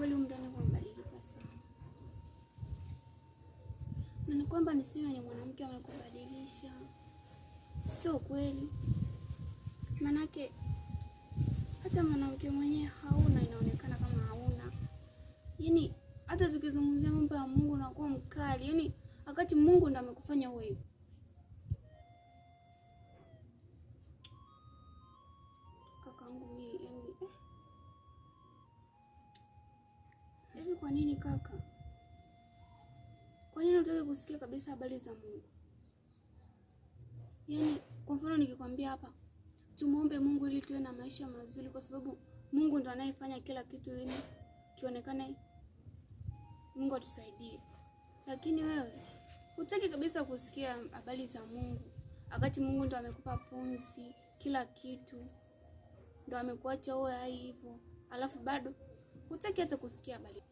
kweli ndani kumebadilika sana. Na ni kwamba nisiwe ni mwanamke amekubadilisha. Sio kweli. Manake hata mwanamke mwenyewe hauna, inaonekana kama hauna. Yaani hata tukizungumzia mambo ya Mungu unakuwa mkali. Yaani wakati Mungu ndo amekufanya uwe hivyo. Kakaangu mimi hivi kwa nini kaka? Kwa nini unataka kusikia kabisa habari za Mungu? Yaani kwa mfano nikikwambia hapa tumuombe Mungu ili tuwe na maisha mazuri, kwa sababu Mungu ndo anayefanya kila kitu ili kionekane Mungu atusaidie. Lakini wewe hutaki kabisa kusikia habari za Mungu, wakati Mungu ndo amekupa pumzi, kila kitu. Ndo amekuacha uwe hai hivyo. Alafu bado hutaki hata kusikia habari.